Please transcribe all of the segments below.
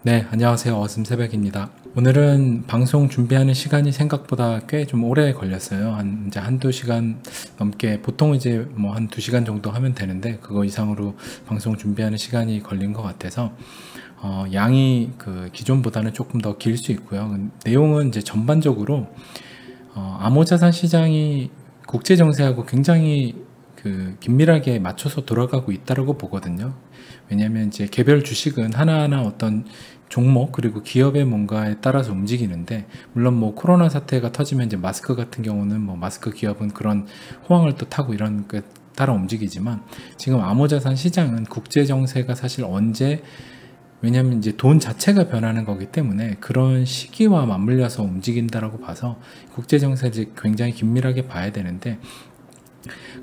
네, 안녕하세요. 어슴새벽입니다. 오늘은 방송 준비하는 시간이 생각보다 꽤 좀 오래 걸렸어요. 이제 한두 시간 넘게, 보통 이제 뭐 한 두 시간 정도 하면 되는데, 그거 이상으로 방송 준비하는 시간이 걸린 것 같아서, 양이 그 기존보다는 조금 더 길 수 있고요. 내용은 이제 전반적으로, 암호자산 시장이 국제 정세하고 굉장히 그 긴밀하게 맞춰서 돌아가고 있다고 보거든요. 왜냐하면 이제 개별 주식은 하나하나 어떤 종목 그리고 기업의 뭔가에 따라서 움직이는데, 물론 뭐 코로나 사태가 터지면 이제 마스크 같은 경우는 뭐 마스크 기업은 그런 호황을 또 타고 이런 게 따라 움직이지만, 지금 암호자산 시장은 국제 정세가 사실 언제, 왜냐하면 이제 돈 자체가 변하는 거기 때문에 그런 시기와 맞물려서 움직인다라고 봐서 국제 정세를 굉장히 긴밀하게 봐야 되는데,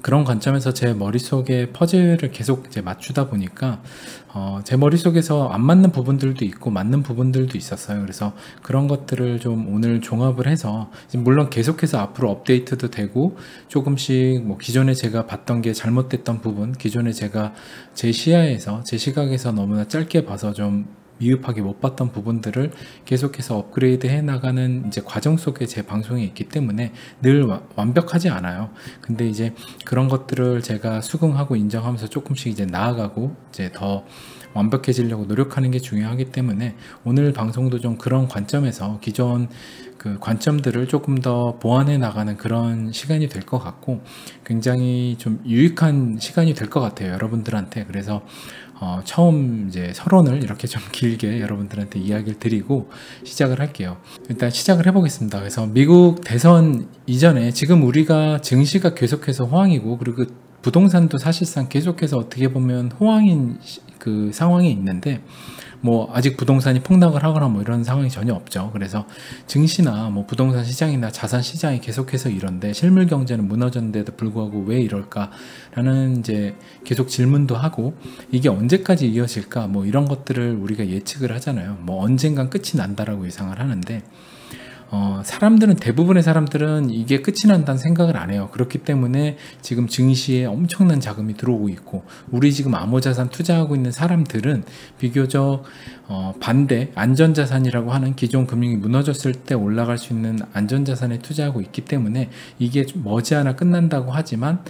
그런 관점에서 제 머릿속에 퍼즐을 계속 이제 맞추다 보니까 제 머릿속에서 안 맞는 부분들도 있고 맞는 부분들도 있었어요. 그래서 그런 것들을 좀 오늘 종합을 해서, 물론 계속해서 앞으로 업데이트도 되고 조금씩 뭐 기존에 제가 봤던 게 잘못됐던 부분, 기존에 제가 제 시야에서 제 시각에서 너무나 짧게 봐서 좀 미흡하게 못 봤던 부분들을 계속해서 업그레이드 해 나가는 이제 과정 속에 제 방송이 있기 때문에 늘 완벽하지 않아요. 근데 이제 그런 것들을 제가 수긍하고 인정하면서 조금씩 이제 나아가고 이제 더 완벽해지려고 노력하는 게 중요하기 때문에, 오늘 방송도 좀 그런 관점에서 기존 그 관점들을 조금 더 보완해 나가는 그런 시간이 될 것 같고, 굉장히 좀 유익한 시간이 될 것 같아요, 여러분들한테. 그래서 처음 이제 서론을 이렇게 좀 길게 여러분들한테 이야기를 드리고 시작을 할게요. 일단 시작을 해보겠습니다. 그래서 미국 대선 이전에 지금 우리가 증시가 계속해서 호황이고, 그리고 부동산도 사실상 계속해서 어떻게 보면 호황인 그 상황이 있는데, 뭐 아직 부동산이 폭락을 하거나 뭐 이런 상황이 전혀 없죠. 그래서 증시나 뭐 부동산 시장이나 자산 시장이 계속해서 이런데 실물 경제는 무너졌는데도 불구하고 왜 이럴까라는 이제 계속 질문도 하고, 이게 언제까지 이어질까 뭐 이런 것들을 우리가 예측을 하잖아요. 뭐 언젠간 끝이 난다라고 예상을 하는데, 사람들은, 대부분의 사람들은 이게 끝이 난다는 생각을 안 해요. 그렇기 때문에 지금 증시에 엄청난 자금이 들어오고 있고, 우리 지금 암호자산 투자하고 있는 사람들은 비교적 반대, 안전자산이라고 하는 기존 금융이 무너졌을 때 올라갈 수 있는 안전자산에 투자하고 있기 때문에 이게 머지않아 끝난다고 하지만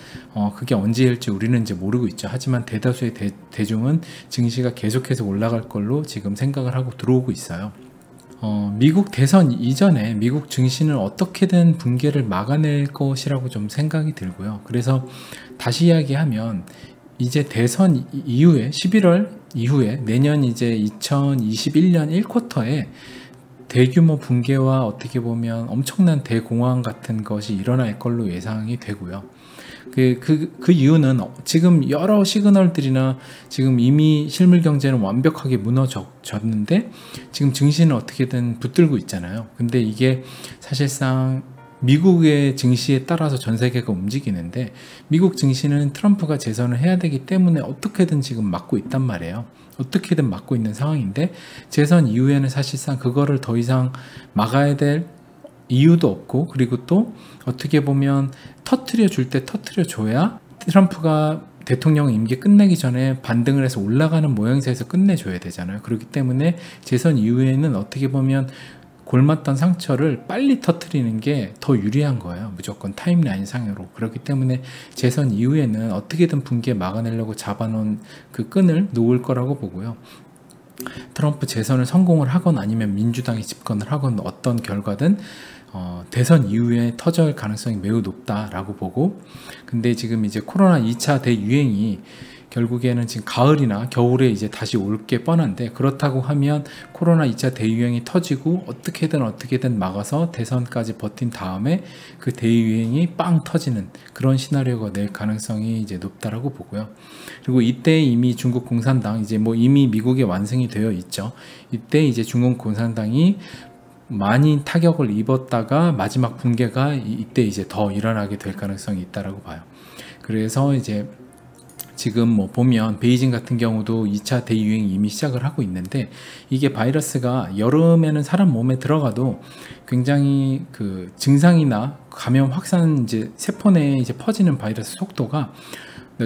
그게 언제일지 우리는 이제 모르고 있죠. 하지만 대다수의 대중은 증시가 계속해서 올라갈 걸로 지금 생각을 하고 들어오고 있어요. 미국 대선 이전에 미국 증시는 어떻게든 붕괴를 막아낼 것이라고 좀 생각이 들고요. 그래서 다시 이야기하면, 이제 대선 이후에 11월 이후에 내년 이제 2021년 1쿼터에 대규모 붕괴와 어떻게 보면 엄청난 대공황 같은 것이 일어날 걸로 예상이 되고요. 그 이유는 지금 여러 시그널들이나 지금 이미 실물 경제는 완벽하게 무너졌는데 지금 증시는 어떻게든 붙들고 있잖아요. 근데 이게 사실상 미국의 증시에 따라서 전 세계가 움직이는데, 미국 증시는 트럼프가 재선을 해야 되기 때문에 어떻게든 지금 막고 있단 말이에요. 어떻게든 막고 있는 상황인데, 재선 이후에는 사실상 그거를 더 이상 막아야 될 이유도 없고, 그리고 또 어떻게 보면 터트려 줄 때 터트려 줘야 트럼프가 대통령 임기 끝나기 전에 반등을 해서 올라가는 모양새에서 끝내줘야 되잖아요. 그렇기 때문에 재선 이후에는 어떻게 보면 골맞던 상처를 빨리 터트리는 게 더 유리한 거예요. 무조건 타임라인 상으로. 그렇기 때문에 재선 이후에는 어떻게든 붕괴 막아내려고 잡아놓은 그 끈을 놓을 거라고 보고요. 트럼프 재선을 성공을 하건 아니면 민주당이 집권을 하건 어떤 결과든 대선 이후에 터질 가능성이 매우 높다라고 보고, 근데 지금 이제 코로나 2차 대유행이 결국에는 지금 가을이나 겨울에 이제 다시 올 게 뻔한데, 그렇다고 하면 코로나 2차 대유행이 터지고 어떻게든 막아서 대선까지 버틴 다음에 그 대유행이 빵 터지는 그런 시나리오가 낼 가능성이 이제 높다라고 보고요. 그리고 이때 이미 중국 공산당, 이제 뭐 이미 미국에 완성이 되어 있죠. 이때 이제 중국 공산당이 많이 타격을 입었다가 마지막 붕괴가 이때 이제 더 일어나게 될 가능성이 있다라고 봐요. 그래서 이제 지금 뭐 보면 베이징 같은 경우도 2차 대유행이 이미 시작을 하고 있는데, 이게 바이러스가 여름에는 사람 몸에 들어가도 굉장히 그 증상이나 감염 확산, 이제 세포 내에 이제 퍼지는 바이러스 속도가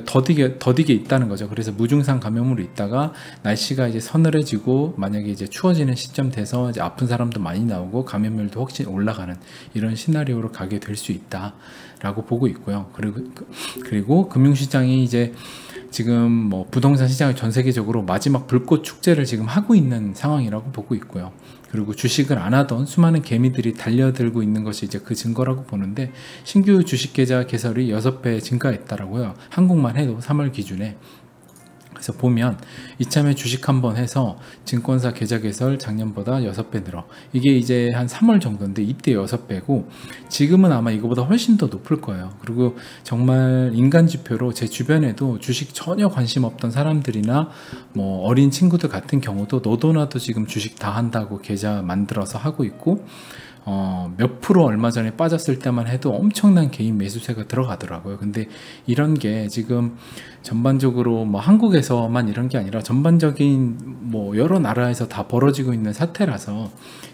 더디게 있다는 거죠. 그래서 무증상 감염으로 있다가 날씨가 이제 서늘해지고 만약에 이제 추워지는 시점 돼서 이제 아픈 사람도 많이 나오고 감염률도 훨씬 올라가는 이런 시나리오로 가게 될 수 있다라고 보고 있고요. 그리고 금융시장이 이제 지금 뭐 부동산 시장을 전 세계적으로 마지막 불꽃 축제를 지금 하고 있는 상황이라고 보고 있고요. 그리고 주식을 안 하던 수많은 개미들이 달려들고 있는 것이 이제 그 증거라고 보는데, 신규 주식 계좌 개설이 6배 증가했다라고요. 한국만 해도 3월 기준에. 그래서 보면 이참에 주식 한번 해서 증권사 계좌 개설 작년보다 6배 늘어. 이게 이제 한 3월 정도인데 이때 6배고 지금은 아마 이거보다 훨씬 더 높을 거예요. 그리고 정말 인간 지표로 제 주변에도 주식 전혀 관심 없던 사람들이나 뭐 어린 친구들 같은 경우도 너도 나도 지금 주식 다 한다고 계좌 만들어서 하고 있고, 몇 프로 얼마 전에 빠졌을 때만 해도 엄청난 개인 매수세가 들어가더라고요. 근데 이런 게 지금 전반적으로 뭐 한국에서만 이런 게 아니라 전반적인 뭐 여러 나라에서 다 벌어지고 있는 사태라서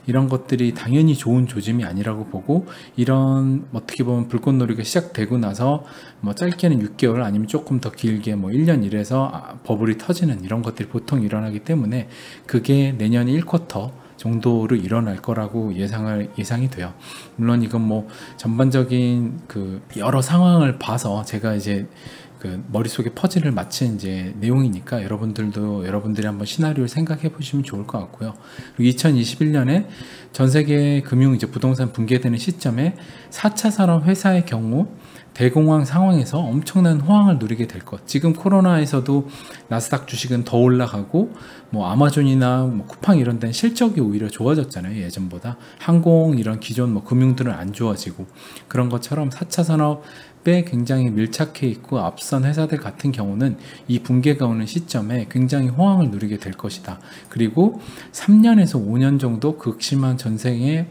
이런 것들이 당연히 좋은 조짐이 아니라고 보고, 이런 어떻게 보면 불꽃놀이가 시작되고 나서 뭐 짧게는 6개월 아니면 조금 더 길게 뭐 1년 이래서 버블이 터지는 이런 것들이 보통 일어나기 때문에 그게 내년 1쿼터 정도로 일어날 거라고 예상이 돼요. 물론 이건 뭐 전반적인 그 여러 상황을 봐서 제가 이제 그 머릿속에 퍼즐을 맞춘 이제 내용이니까 여러분들이 한번 시나리오를 생각해 보시면 좋을 것 같고요. 그리고 2021년에 전 세계 금융 이제 부동산 붕괴되는 시점에 4차 산업 회사의 경우 대공황 상황에서 엄청난 호황을 누리게 될 것. 지금 코로나에서도 나스닥 주식은 더 올라가고 뭐 아마존이나 뭐 쿠팡 이런 데는 실적이 오히려 좋아졌잖아요. 예전보다. 항공 이런 기존 뭐 금융들은 안 좋아지고, 그런 것처럼 4차 산업에 굉장히 밀착해 있고 앞선 회사들 같은 경우는 이 붕괴가 오는 시점에 굉장히 호황을 누리게 될 것이다. 그리고 3년에서 5년 정도 극심한 전 세계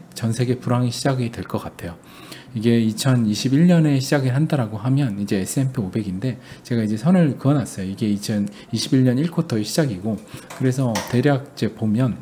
불황이 시작이 될 것 같아요. 이게 2021년에 시작을 한다라고 하면 이제 S&P 500인데 제가 이제 선을 그어놨어요. 이게 2021년 1쿼터의 시작이고, 그래서 대략 이제 보면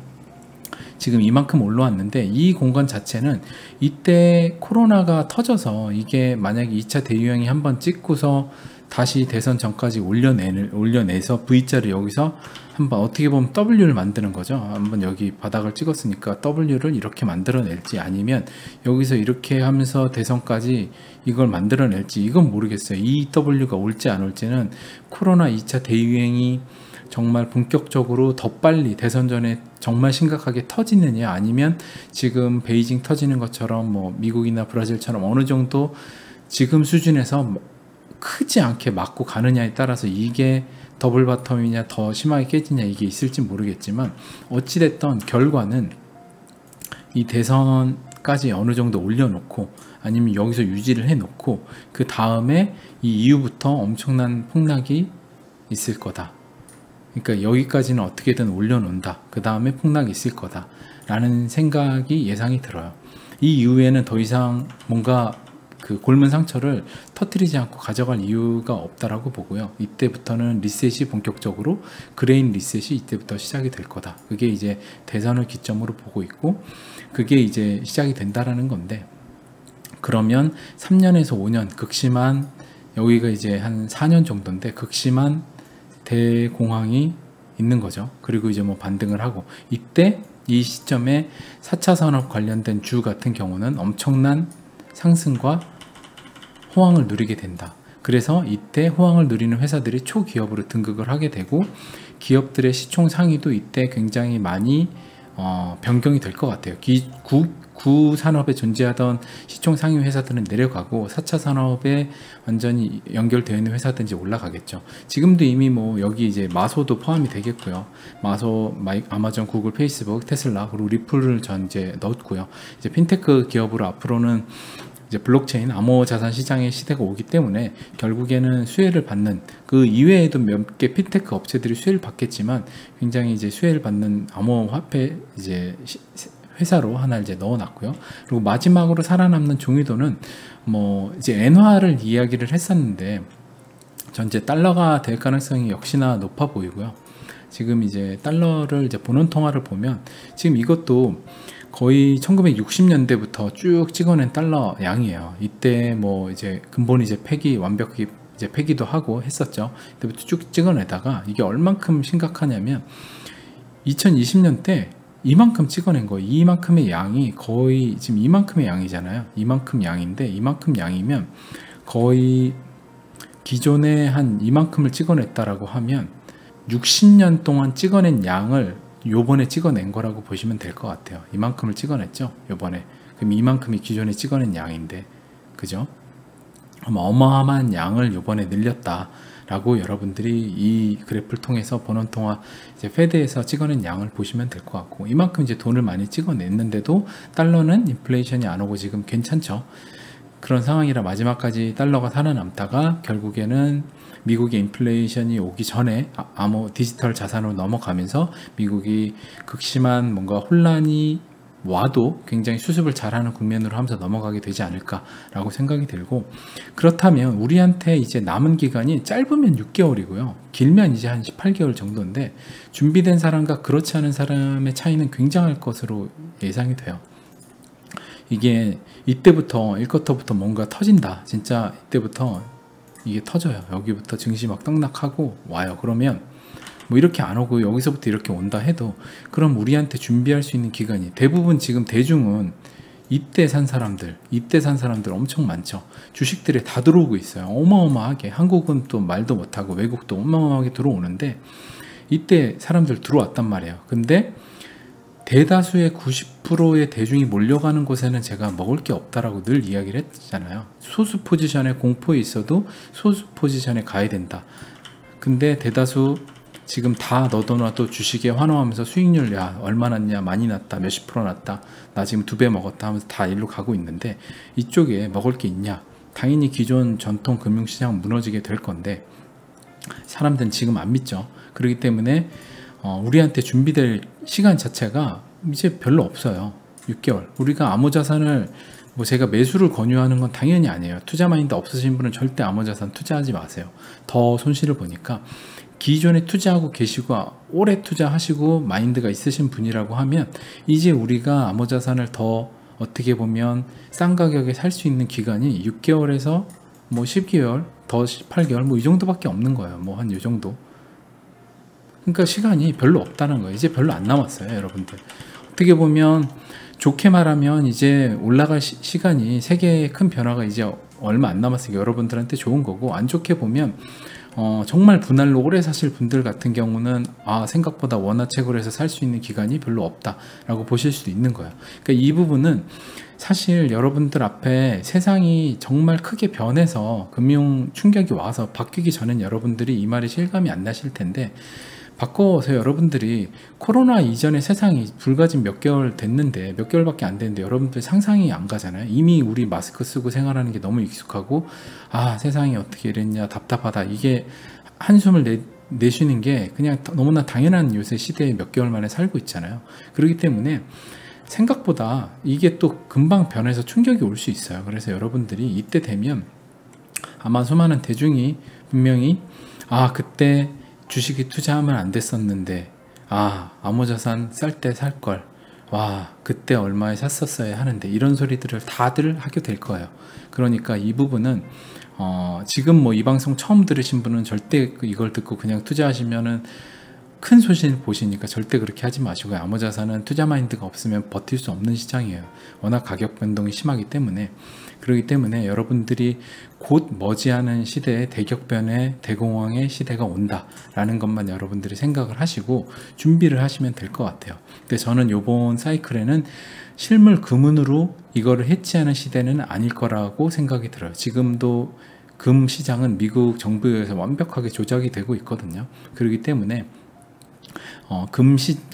지금 이만큼 올라왔는데 이 공간 자체는 이때 코로나가 터져서 이게 만약에 2차 대유행이 한번 찍고서 다시 대선 전까지 올려내서 V자를 여기서 한번 어떻게 보면 W를 만드는 거죠. 한번 여기 바닥을 찍었으니까 W를 이렇게 만들어낼지, 아니면 여기서 이렇게 하면서 대선까지 이걸 만들어낼지, 이건 모르겠어요. 이 W가 올지 안 올지는 코로나 2차 대유행이 정말 본격적으로 더 빨리 대선 전에 정말 심각하게 터지느냐, 아니면 지금 베이징 터지는 것처럼 뭐 미국이나 브라질처럼 어느 정도 지금 수준에서 크지 않게 맞고 가느냐에 따라서 이게 더블 바텀이냐 더 심하게 깨지냐 이게 있을지 모르겠지만, 어찌됐던 결과는 이 대선까지 어느 정도 올려놓고 아니면 여기서 유지를 해놓고 그 다음에 이 이후부터 엄청난 폭락이 있을 거다. 그러니까 여기까지는 어떻게든 올려놓는다. 그 다음에 폭락이 있을 거다 라는 생각이 예상이 들어요. 이 이후에는 더 이상 뭔가 그 골문 상처를 터뜨리지 않고 가져갈 이유가 없다라고 보고요. 이때부터는 리셋이 본격적으로, 그레인 리셋이 이때부터 시작이 될 거다. 그게 이제 대선을 기점으로 보고 있고, 그게 이제 시작이 된다라는 건데, 그러면 3년에서 5년 극심한, 여기가 이제 한 4년 정도인데 극심한 대공황이 있는 거죠. 그리고 이제 뭐 반등을 하고, 이때 이 시점에 4차 산업 관련된 주 같은 경우는 엄청난 상승과 호황을 누리게 된다. 그래서 이때 호황을 누리는 회사들이 초기업으로 등극을 하게 되고, 기업들의 시총 상위도 이때 굉장히 많이 변경이 될 것 같아요. 구 산업에 존재하던 시총 상위 회사들은 내려가고 4차 산업에 완전히 연결되어 있는 회사들은 이제 올라가겠죠. 지금도 이미 뭐 여기 이제 마소도 포함이 되겠고요. 마소, 아마존, 구글, 페이스북, 테슬라, 그리고 리플을 전 이제 넣었고요. 이제 핀테크 기업으로 앞으로는 이제 블록체인, 암호 자산 시장의 시대가 오기 때문에 결국에는 수혜를 받는, 그 이외에도 몇 개 핀테크 업체들이 수혜를 받겠지만 굉장히 이제 수혜를 받는 암호 화폐 이제 회사로 하나 이제 넣어놨고요. 그리고 마지막으로 살아남는 종이도는 뭐 이제 엔화를 이야기를 했었는데 전체 달러가 될 가능성이 역시나 높아 보이고요. 지금 이제 달러를 이제 본원 통화를 보면 지금 이것도 거의 1960년대부터 쭉 찍어낸 달러 양이에요. 이때 뭐 이제 근본 이제 팩이 완벽하게 이제 폐기도 하고 했었죠. 그때부터 쭉 찍어내다가 이게 얼만큼 심각하냐면 2020년 때 이만큼 찍어낸 거예요. 이만큼의 양이 거의 지금 이만큼의 양이잖아요. 이만큼 양인데 이만큼 양이면 거의 기존에 한 이만큼을 찍어냈다라고 하면 60년 동안 찍어낸 양을 요번에 찍어낸 거라고 보시면 될 것 같아요. 이만큼을 찍어냈죠, 요번에. 그럼 이만큼이 기존에 찍어낸 양인데, 그죠? 어마어마한 양을 요번에 늘렸다라고 여러분들이 이 그래프를 통해서 보는 동안 이제 페드에서 찍어낸 양을 보시면 될 것 같고, 이만큼 이제 돈을 많이 찍어냈는데도 달러는 인플레이션이 안 오고 지금 괜찮죠. 그런 상황이라 마지막까지 달러가 살아남다가 결국에는 미국의 인플레이션이 오기 전에 디지털 자산으로 넘어가면서 미국이 극심한 뭔가 혼란이 와도 굉장히 수습을 잘하는 국면으로 하면서 넘어가게 되지 않을까라고 생각이 들고, 그렇다면 우리한테 이제 남은 기간이 짧으면 6개월이고요. 길면 이제 한 18개월 정도인데 준비된 사람과 그렇지 않은 사람의 차이는 굉장할 것으로 예상이 돼요. 이게 이때부터 1쿼터부터 뭔가 터진다. 진짜 이때부터 이게 터져요. 여기부터 증시 막 떡락하고 와요. 그러면 뭐 이렇게 안 오고 여기서부터 이렇게 온다 해도 그럼 우리한테 준비할 수 있는 기간이 대부분 지금 대중은 이때 산 사람들 엄청 많죠. 주식들에 다 들어오고 있어요. 어마어마하게. 한국은 또 말도 못하고 외국도 어마어마하게 들어오는데 이때 사람들 들어왔단 말이에요. 근데 대다수의 90%의 대중이 몰려가는 곳에는 제가 먹을 게 없다라고 늘 이야기를 했잖아요. 소수 포지션에 공포에 있어도 소수 포지션에 가야 된다. 근데 대다수 지금 다 너도나도 주식에 환호하면서 수익률 야 얼마 났냐, 많이 났다, 몇십 프로 났다, 나 지금 2배 먹었다 하면서 다 일로 가고 있는데 이쪽에 먹을 게 있냐? 당연히 기존 전통 금융시장 무너지게 될 건데 사람들은 지금 안 믿죠. 그렇기 때문에 우리한테 준비될 시간 자체가 이제 별로 없어요. 6개월. 우리가 암호자산을 뭐 제가 매수를 권유하는 건 당연히 아니에요. 투자 마인드 없으신 분은 절대 암호자산 투자하지 마세요. 더 손실을 보니까. 기존에 투자하고 계시고 오래 투자하시고 마인드가 있으신 분이라고 하면 이제 우리가 암호자산을 더 어떻게 보면 싼 가격에 살 수 있는 기간이 6개월에서 뭐 10개월, 더 18개월 뭐 이 정도밖에 없는 거예요. 뭐 한 이 정도. 그러니까 시간이 별로 없다는 거예요. 이제 별로 안 남았어요, 여러분들. 어떻게 보면 좋게 말하면 이제 올라갈 시간이 세계의 큰 변화가 이제 얼마 안 남았으니까 여러분들한테 좋은 거고, 안 좋게 보면 정말 분할로 오래 사실 분들 같은 경우는 생각보다 원화채굴 해서 살 수 있는 기간이 별로 없다라고 보실 수도 있는 거예요. 그러니까 이 부분은 사실 여러분들 앞에 세상이 정말 크게 변해서 금융 충격이 와서 바뀌기 전엔 여러분들이 이 말이 실감이 안 나실 텐데, 바꿔서 여러분들이 코로나 이전의 세상이 불과 지금 몇 개월 됐는데, 몇 개월밖에 안 됐는데 여러분들 상상이 안 가잖아요. 이미 우리 마스크 쓰고 생활하는 게 너무 익숙하고 세상이 어떻게 이랬냐, 답답하다, 이게 한숨을 내쉬는 게 그냥 너무나 당연한 요새 시대에 몇 개월 만에 살고 있잖아요. 그렇기 때문에 생각보다 이게 또 금방 변해서 충격이 올 수 있어요. 그래서 여러분들이 이때 되면 아마 수많은 대중이 분명히 그때 주식이 투자하면 안 됐었는데, 암호자산 쌀 때 살걸, 그때 얼마에 샀었어야 하는데, 이런 소리들을 다들 하게 될 거예요. 그러니까 이 부분은 지금 뭐 이 방송 처음 들으신 분은 절대 이걸 듣고 그냥 투자하시면은 큰 손실 보시니까 절대 그렇게 하지 마시고요. 암호자산은 투자 마인드가 없으면 버틸 수 없는 시장이에요. 워낙 가격 변동이 심하기 때문에. 그렇기 때문에 여러분들이 곧 머지않은 시대에 대격변의 대공황의 시대가 온다라는 것만 여러분들이 생각을 하시고 준비를 하시면 될 것 같아요. 근데 저는 이번 사이클에는 실물 금은으로 이거를 해치하는 시대는 아닐 거라고 생각이 들어요. 지금도 금 시장은 미국 정부에 의해서 완벽하게 조작이 되고 있거든요. 그렇기 때문에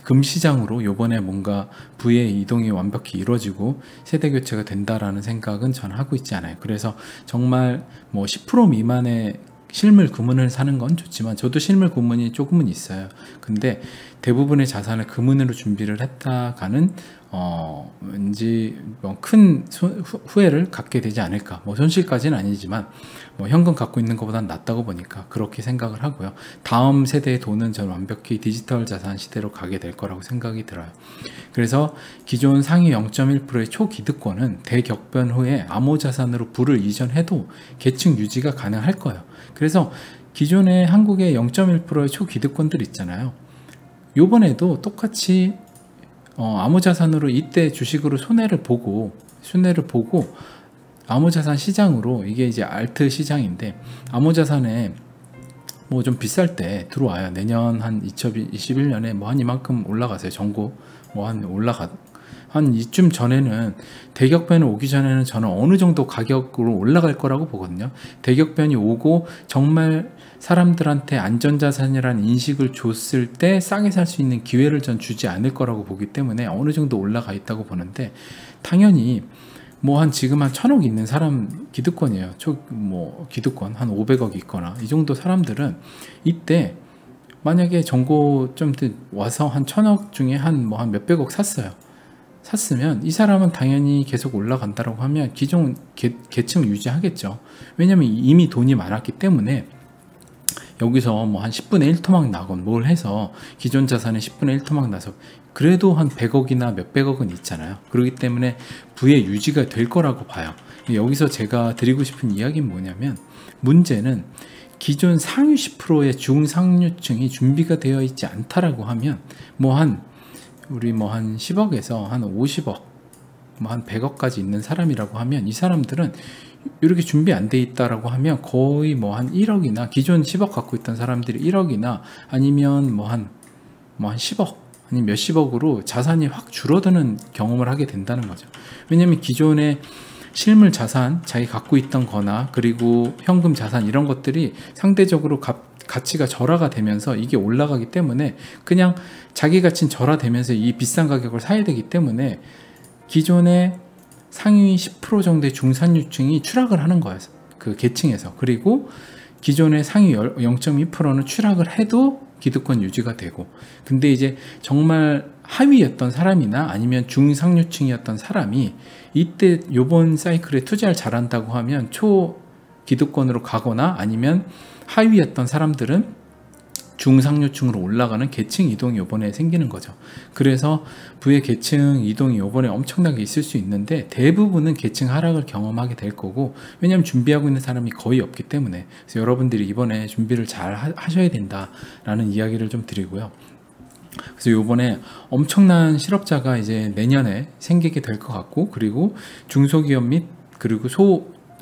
금시장으로 요번에 뭔가 부의 이동이 완벽히 이루어지고 세대 교체가 된다라는 생각은 전 하고 있지 않아요. 그래서 정말 뭐 10% 미만의 실물 금은을 사는 건 좋지만, 저도 실물 금은이 조금은 있어요. 근데 대부분의 자산을 금은으로 준비를 했다가는 왠지 뭐 큰 후회를 갖게 되지 않을까. 뭐 손실까지는 아니지만 뭐 현금 갖고 있는 것보단 낫다고 보니까 그렇게 생각을 하고요. 다음 세대의 돈은 저는 완벽히 디지털 자산 시대로 가게 될 거라고 생각이 들어요. 그래서 기존 상위 0.1%의 초기득권은 대격변 후에 암호자산으로 부를 이전해도 계층 유지가 가능할 거예요. 그래서 기존의 한국의 0.1%의 초기득권들 있잖아요. 요번에도 똑같이 암호자산으로 이때 주식으로 손해를 보고 암호자산 시장으로, 이게 이제 알트 시장인데 암호자산에 뭐 좀 비쌀 때 들어와요. 내년 한 2021년에 뭐 한 이만큼 올라가세요. 정고 뭐 한 이쯤 전에는, 대격변이 오기 전에는 저는 어느 정도 가격으로 올라갈 거라고 보거든요. 대격변이 오고 정말 사람들한테 안전자산이라는 인식을 줬을 때 싸게 살 수 있는 기회를 전 주지 않을 거라고 보기 때문에 어느 정도 올라가 있다고 보는데, 당연히 뭐 지금 한 1000억 있는 사람 기득권이에요. 기득권 한 500억 있거나 이 정도 사람들은 이때 만약에 정고 좀 와서 한 1000억 중에 한 몇백억 샀으면 이 사람은 당연히 계속 올라간다라고 하면 기존 계층 유지하겠죠. 왜냐면 이미 돈이 많았기 때문에 여기서 뭐 한 10분의 1 토막 나건 뭘 해서 기존 자산의 10분의 1 토막 나서 그래도 한 100억이나 몇백억은 있잖아요. 그렇기 때문에 부의 유지가 될 거라고 봐요. 여기서 제가 드리고 싶은 이야기는 뭐냐면, 문제는 기존 상위 10%의 중상류층이 준비가 되어 있지 않다라고 하면 우리 한 10억에서 한 50억, 한 100억까지 있는 사람이라고 하면, 이 사람들은 이렇게 준비 안 돼 있다라고 하면 거의 한 1억이나, 기존 10억 갖고 있던 사람들이 1억이나 아니면 한 10억 아니면 몇십억으로 자산이 확 줄어드는 경험을 하게 된다는 거죠. 왜냐면 기존에 실물 자산, 자기 갖고 있던 거나 그리고 현금 자산 이런 것들이 상대적으로 가치가 절하가 되면서 이게 올라가기 때문에 그냥 자기 가치는 절하되면서 이 비싼 가격을 사야 되기 때문에 기존의 상위 10% 정도의 중산유층이 추락을 하는 거예요. 그 계층에서. 그리고 기존의 상위 0.2%는 추락을 해도 기득권 유지가 되고, 근데 이제 정말 하위였던 사람이나 아니면 중상류층이었던 사람이 이때 요번 사이클에 투자를 잘한다고 하면 초기득권으로 가거나, 아니면 하위였던 사람들은 중상류층으로 올라가는 계층 이동이 이번에 생기는 거죠. 그래서 부의 계층 이동이 이번에 엄청나게 있을 수 있는데, 대부분은 계층 하락을 경험하게 될 거고, 왜냐하면 준비하고 있는 사람이 거의 없기 때문에. 그래서 여러분들이 이번에 준비를 잘 하셔야 된다라는 이야기를 좀 드리고요. 그래서 이번에 엄청난 실업자가 이제 내년에 생기게 될 것 같고, 그리고 중소기업 및 그리고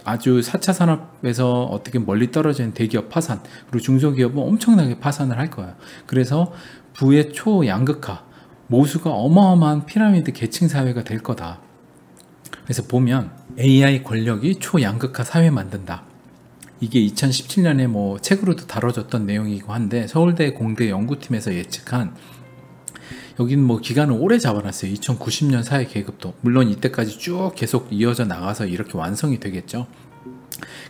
아주 4차 산업에서 어떻게 멀리 떨어진 대기업 파산, 그리고 중소기업은 엄청나게 파산을 할 거예요. 그래서 부의 초양극화, 모수가 어마어마한 피라미드 계층 사회가 될 거다. 그래서 보면 AI 권력이 초양극화 사회 만든다. 이게 2017년에 책으로도 다뤄졌던 내용이고 한데, 서울대 공대 연구팀에서 예측한, 여기는 기간을 오래 잡아놨어요. 2090년 사회 계급도. 물론 이때까지 쭉 계속 이어져 나가서 이렇게 완성이 되겠죠.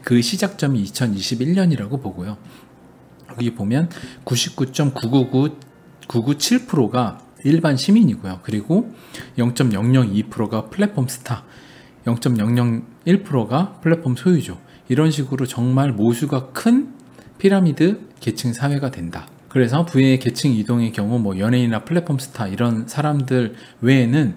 그 시작점이 2021년이라고 보고요. 여기 보면 99.9997%가 일반 시민이고요. 그리고 0.002%가 플랫폼 스타, 0.001%가 플랫폼 소유주. 이런 식으로 정말 모수가 큰 피라미드 계층 사회가 된다. 그래서 부의 계층 이동의 경우 연예인이나 플랫폼 스타 이런 사람들 외에는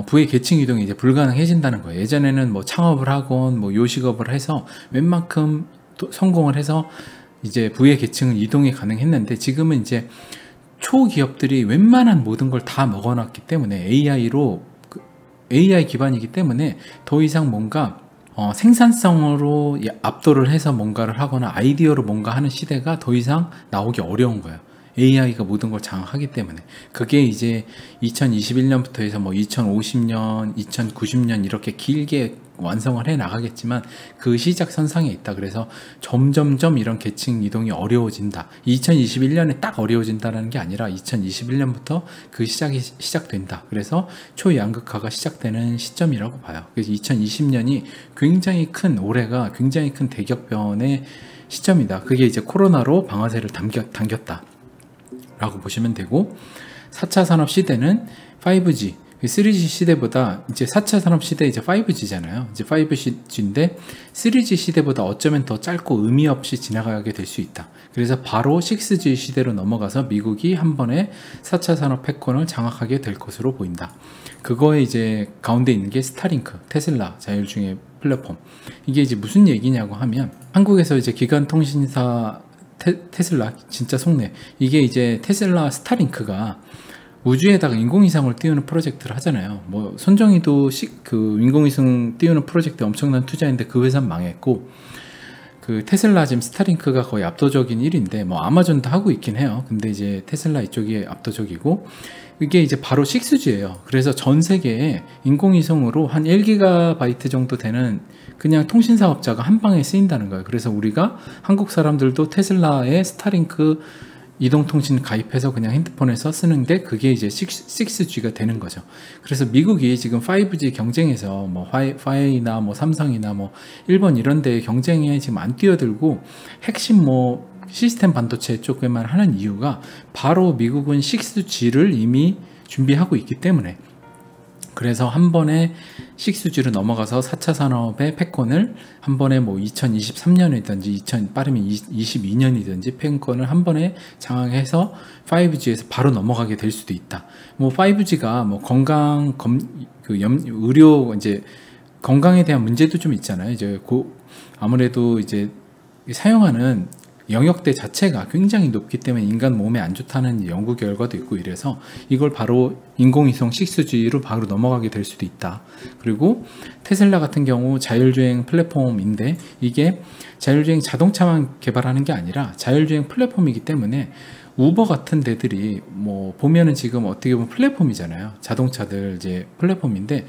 부의 계층 이동이 이제 불가능해진다는 거예요. 예전에는 창업을 하건 요식업을 해서 웬만큼 성공을 해서 이제 부의 계층 이동이 가능했는데, 지금은 이제 초기업들이 웬만한 모든 걸 다 먹어놨기 때문에 AI 기반이기 때문에 더 이상 뭔가 생산성으로 압도를 해서 뭔가를 하거나 아이디어로 뭔가 하는 시대가 더 이상 나오기 어려운 거예요. AI가 모든 걸 장악하기 때문에. 그게 이제 2021년부터 해서 2050년, 2090년 이렇게 길게 완성을 해 나가겠지만 그 시작선상에 있다. 그래서 점점점 이런 계층 이동이 어려워진다. 2021년에 딱 어려워진다는 게 아니라 2021년부터 그 시작이 시작된다. 그래서 초양극화가 시작되는 시점이라고 봐요. 그래서 2020년이 굉장히 큰, 올해가 굉장히 큰 대격변의 시점이다. 그게 이제 코로나로 방아쇠를 당겼다 라고 보시면 되고, 4차 산업 시대는 5G, 3G 시대보다 이제 4차 산업 시대 이제 5G잖아요. 이제 5G인데 3G 시대보다 어쩌면 더 짧고 의미 없이 지나가게 될 수 있다. 그래서 바로 6G 시대로 넘어가서 미국이 한 번에 4차 산업 패권을 장악하게 될 것으로 보인다. 그거에 이제 가운데 있는 게 스타링크, 테슬라 자율주행 플랫폼. 이게 이제 무슨 얘기냐고 하면 한국에서 이제 기관 통신사 테슬라 진짜 속내. 이게 이제 테슬라 스타링크가 우주에다가 인공위성을 띄우는 프로젝트를 하잖아요. 뭐 손정희도 그 인공위성 띄우는 프로젝트 엄청난 투자인데 그 회사는 망했고, 그 테슬라 지금 스타링크가 거의 압도적인 1위인데 뭐 아마존도 하고 있긴 해요. 근데 이제 테슬라 이쪽이 압도적이고, 이게 이제 바로 6G예요. 그래서 전 세계에 인공위성으로 한 1GB 정도 되는 그냥 통신사업자가 한 방에 쓰인다는 거예요. 그래서 우리가 한국 사람들도 테슬라의 스타링크 이동통신 가입해서 그냥 핸드폰에서 쓰는데 그게 이제 6G가 되는 거죠. 그래서 미국이 지금 5G 경쟁에서 뭐 화웨이나 뭐 삼성이나 뭐 일본 이런 데 경쟁에 지금 안 뛰어들고 핵심 뭐 시스템 반도체 쪽에만 하는 이유가 바로 미국은 6G를 이미 준비하고 있기 때문에, 그래서 한 번에 6G로 넘어가서 4차 산업의 패권을 한 번에 뭐 2023년이든지 빠르면 22년이든지 패권을 한 번에 장악해서 5G에서 바로 넘어가게 될 수도 있다. 뭐 5G가 뭐 의료 이제 건강에 대한 문제도 좀 있잖아요. 이제 아무래도 이제 사용하는 영역대 자체가 굉장히 높기 때문에 인간 몸에 안 좋다는 연구 결과도 있고, 이래서 이걸 바로 인공위성 6G로 바로 넘어가게 될 수도 있다. 그리고 테슬라 같은 경우 자율주행 플랫폼인데 이게 자율주행 자동차만 개발하는 게 아니라 자율주행 플랫폼이기 때문에 우버 같은 데들이 뭐 보면은 지금 어떻게 보면 플랫폼이잖아요. 자동차들 이제 플랫폼인데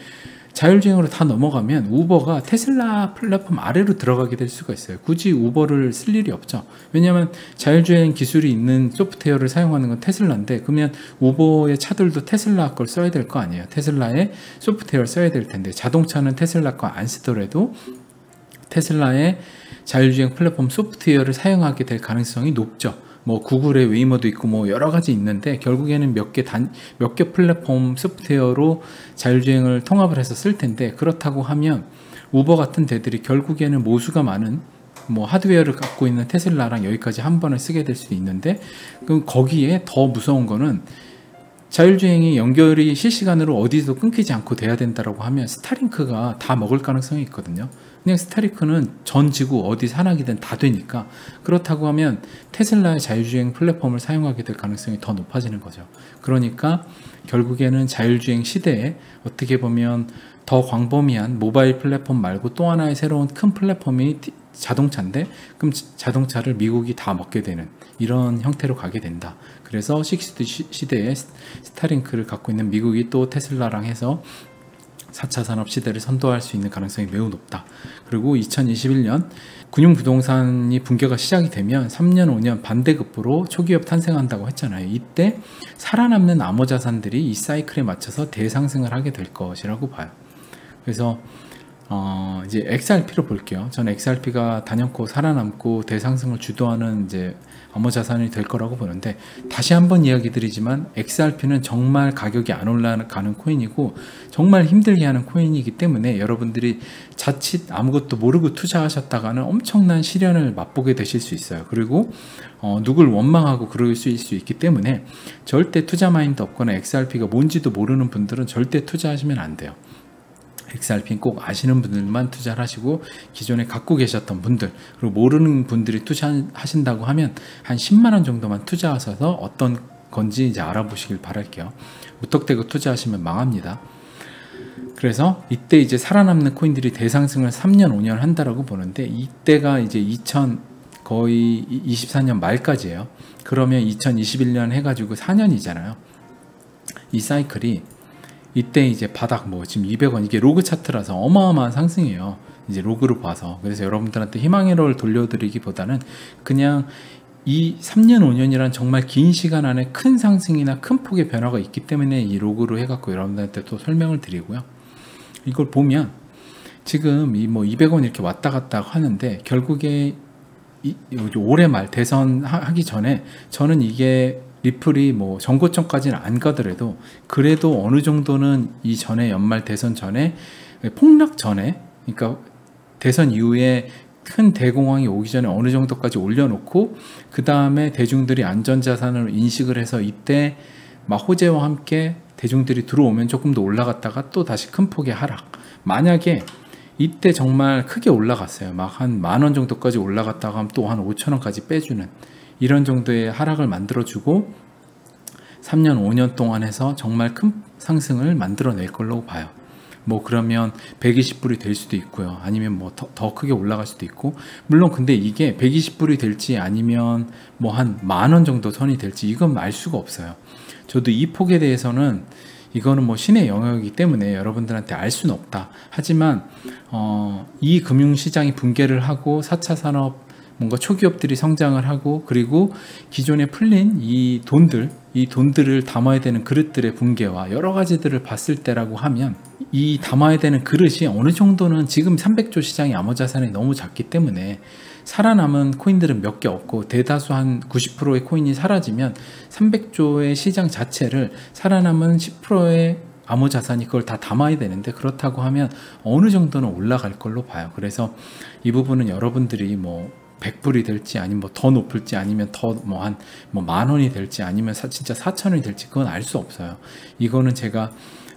자율주행으로 다 넘어가면 우버가 테슬라 플랫폼 아래로 들어가게 될 수가 있어요. 굳이 우버를 쓸 일이 없죠. 왜냐하면 자율주행 기술이 있는 소프트웨어를 사용하는 건 테슬라인데, 그러면 우버의 차들도 테슬라 걸 써야 될 거 아니에요. 테슬라의 소프트웨어를 써야 될 텐데, 자동차는 테슬라 거 안 쓰더라도 테슬라의 자율주행 플랫폼 소프트웨어를 사용하게 될 가능성이 높죠. 뭐 구글의 웨이모도 있고 뭐 여러 가지 있는데 결국에는 몇 개 플랫폼 소프트웨어로 자율주행을 통합을 해서 쓸 텐데, 그렇다고 하면 우버 같은 데들이 결국에는 모수가 많은 뭐 하드웨어를 갖고 있는 테슬라랑 여기까지 한 번에 쓰게 될 수도 있는데, 그럼 거기에 더 무서운 거는 자율주행이 연결이 실시간으로 어디서 끊기지 않고 돼야 된다라고 하면 스타링크가 다 먹을 가능성이 있거든요. 그냥 스타링크는 전 지구 어디 산악이든 다 되니까, 그렇다고 하면 테슬라의 자율주행 플랫폼을 사용하게 될 가능성이 더 높아지는 거죠. 그러니까 결국에는 자율주행 시대에 어떻게 보면 더 광범위한 모바일 플랫폼 말고 또 하나의 새로운 큰 플랫폼이 자동차인데, 그럼 자동차를 미국이 다 먹게 되는 이런 형태로 가게 된다. 그래서 6G 시대에 스타링크를 갖고 있는 미국이 또 테슬라랑 해서 4차 산업 시대를 선도할 수 있는 가능성이 매우 높다. 그리고 2021년 금융부동산이 붕괴가 시작이 되면 3년, 5년 반대급부로 초기업 탄생한다고 했잖아요. 이때 살아남는 암호자산들이 이 사이클에 맞춰서 대상승을 하게 될 것이라고 봐요. 그래서 이제 XRP로 볼게요. 전 XRP가 단연코 살아남고 대상승을 주도하는 이제 암호자산이 될 거라고 보는데, 다시 한번 이야기 드리지만 XRP는 정말 가격이 안 올라가는 코인이고 정말 힘들게 하는 코인이기 때문에 여러분들이 자칫 아무것도 모르고 투자하셨다가는 엄청난 시련을 맛보게 되실 수 있어요. 그리고 누굴 원망하고 그럴 수 있기 때문에 절대 투자 마인드 없거나 XRP가 뭔지도 모르는 분들은 절대 투자하시면 안 돼요. XRP는 꼭 아시는 분들만 투자를 하시고, 기존에 갖고 계셨던 분들, 그리고 모르는 분들이 투자하신다고 하면 한 10만원 정도만 투자하셔서 어떤 건지 이제 알아보시길 바랄게요. 무턱대고 투자하시면 망합니다. 그래서 이때 이제 살아남는 코인들이 대상승을 3년, 5년 한다라고 보는데, 이때가 이제 거의 24년 말까지예요. 그러면 2021년 해가지고 4년이잖아요. 이 사이클이 이때 이제 바닥 뭐 지금 200원, 이게 로그 차트라서 어마어마한 상승이에요. 이제 로그로 봐서. 그래서 여러분들한테 희망회로를 돌려드리기보다는 그냥 이 3년, 5년이란 정말 긴 시간 안에 큰 상승이나 큰 폭의 변화가 있기 때문에 이 로그로 해갖고 여러분들한테 또 설명을 드리고요. 이걸 보면 지금 이 뭐 200원 이렇게 왔다 갔다 하는데, 결국에 올해 말 대선 하기 전에 저는 이게 리플이 뭐 전고점까지는 안 가더라도 그래도 어느 정도는 이 전에 연말 대선 전에 폭락 전에, 그러니까 대선 이후에 큰 대공황이 오기 전에 어느 정도까지 올려놓고 그 다음에 대중들이 안전자산으로 인식을 해서 이때 막 호재와 함께 대중들이 들어오면 조금 더 올라갔다가 또 다시 큰 폭의 하락. 만약에 이때 정말 크게 올라갔어요. 막 한 10,000원 정도까지 올라갔다가 하면 또 한 5,000원까지 빼주는 이런 정도의 하락을 만들어주고 3년, 5년 동안 해서 정말 큰 상승을 만들어낼 걸로 봐요. 뭐 그러면 120불이 될 수도 있고요. 아니면 뭐 더 크게 올라갈 수도 있고. 물론 근데 이게 120불이 될지 아니면 뭐 한 10,000원 정도 선이 될지 이건 알 수가 없어요. 저도 이 폭에 대해서는 이거는 뭐 신의 영역이기 때문에 여러분들한테 알 수는 없다. 하지만 이 금융시장이 붕괴를 하고 4차 산업 뭔가 초기업들이 성장을 하고 그리고 기존에 풀린 이 돈들을 담아야 되는 그릇들의 붕괴와 여러 가지들을 봤을 때라고 하면 이 담아야 되는 그릇이 어느 정도는 지금 300조 시장의 암호자산이 너무 작기 때문에 살아남은 코인들은 몇 개 없고 대다수 한 90%의 코인이 사라지면 300조의 시장 자체를 살아남은 10%의 암호자산이 그걸 다 담아야 되는데 그렇다고 하면 어느 정도는 올라갈 걸로 봐요. 그래서 이 부분은 여러분들이 뭐 100불이 될지 아니면 뭐 더 높을지 아니면 더 뭐 한 뭐 10,000원이 될지 아니면 진짜 4,000원이 될지 그건 알 수 없어요. 이거는 제가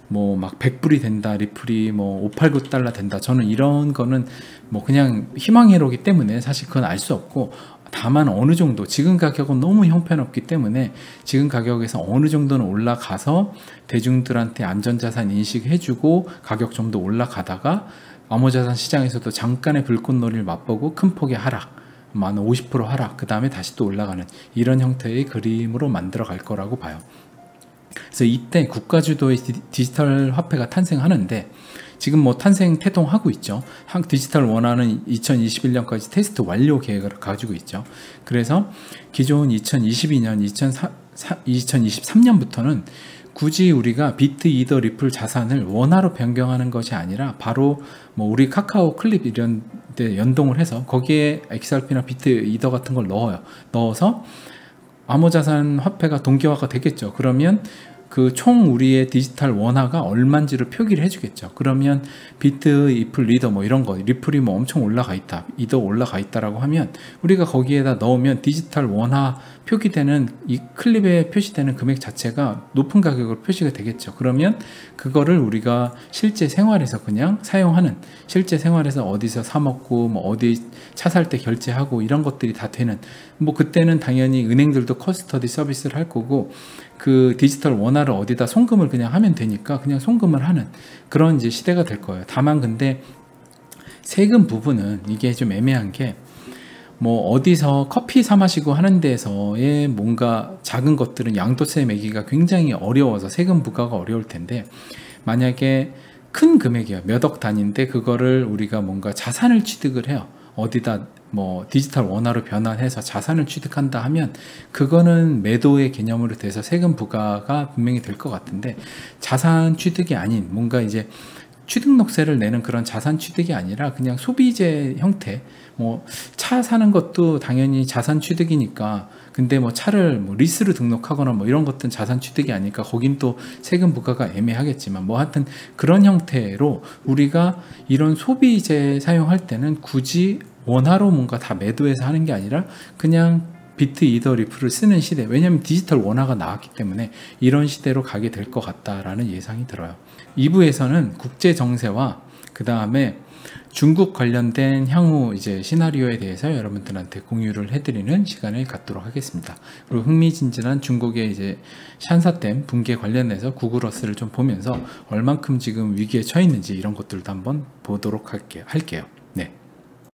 뭐 막 100불이 된다, 리플이 뭐 589달러 된다. 저는 이런 거는 뭐 그냥 희망회로기 때문에 사실 그건 알 수 없고, 다만 어느 정도 지금 가격은 너무 형편없기 때문에 지금 가격에서 어느 정도는 올라가서 대중들한테 안전자산 인식해주고 가격 좀 더 올라가다가 암호자산 시장에서도 잠깐의 불꽃놀이를 맛보고 큰 폭의 하락, 한 50% 하락, 그 다음에 다시 또 올라가는 이런 형태의 그림으로 만들어 갈 거라고 봐요. 그래서 이때 국가주도의 디지털 화폐가 탄생하는데 지금 뭐 탄생 태동하고 있죠. 디지털 원화는 2021년까지 테스트 완료 계획을 가지고 있죠. 그래서 기존 2022년, 2023년부터는 굳이 우리가 비트, 이더, 리플 자산을 원화로 변경하는 것이 아니라 바로 뭐 우리 카카오 클립 이런 데 연동을 해서 거기에 XRP나 비트, 이더 같은 걸 넣어서 암호자산 화폐가 동기화가 되겠죠. 그러면 그 총 우리의 디지털 원화가 얼마인지를 표기를 해주겠죠. 그러면 비트, 이플, 리더 뭐 이런 거, 리플이 뭐 엄청 올라가 있다, 이더 올라가 있다라고 하면 우리가 거기에다 넣으면 디지털 원화 표기되는 이 클립에 표시되는 금액 자체가 높은 가격으로 표시가 되겠죠. 그러면 그거를 우리가 실제 생활에서 그냥 사용하는, 실제 생활에서 어디서 사 먹고 뭐 어디 차 살 때 결제하고 이런 것들이 다 되는, 뭐 그때는 당연히 은행들도 커스터디 서비스를 할 거고 그 디지털 원화를 어디다 송금을 그냥 하면 되니까 그냥 송금을 하는 그런 이제 시대가 될 거예요. 다만 근데 세금 부분은 이게 좀 애매한 게, 뭐 어디서 커피 사 마시고 하는 데서의 뭔가 작은 것들은 양도세 매기가 굉장히 어려워서 세금 부과가 어려울 텐데, 만약에 큰 금액이에요. 몇 억 단위인데 그거를 우리가 뭔가 자산을 취득을 해요. 어디다 뭐 디지털 원화로 변환해서 자산을 취득한다 하면 그거는 매도의 개념으로 돼서 세금 부과가 분명히 될 것 같은데, 자산 취득이 아닌 뭔가 이제 취득록세를 내는 그런 자산 취득이 아니라 그냥 소비재 형태, 뭐 차 사는 것도 당연히 자산 취득이니까, 근데 뭐 차를 뭐 리스로 등록하거나 뭐 이런 것들은 자산 취득이 아니니까 거긴 또 세금 부과가 애매하겠지만, 뭐 하여튼 그런 형태로 우리가 이런 소비재 사용할 때는 굳이 원화로 뭔가 다 매도해서 하는 게 아니라 그냥 비트, 이더, 리플을 쓰는 시대, 왜냐하면 디지털 원화가 나왔기 때문에 이런 시대로 가게 될 것 같다라는 예상이 들어요. 2부에서는 국제 정세와 그 다음에 중국 관련된 향후 이제 시나리오에 대해서 여러분들한테 공유를 해드리는 시간을 갖도록 하겠습니다. 그리고 흥미진진한 중국의 이제 샨사댐 붕괴 관련해서 구글어스를 좀 보면서 얼만큼 지금 위기에 처해 있는지 이런 것들도 한번 보도록 할게요.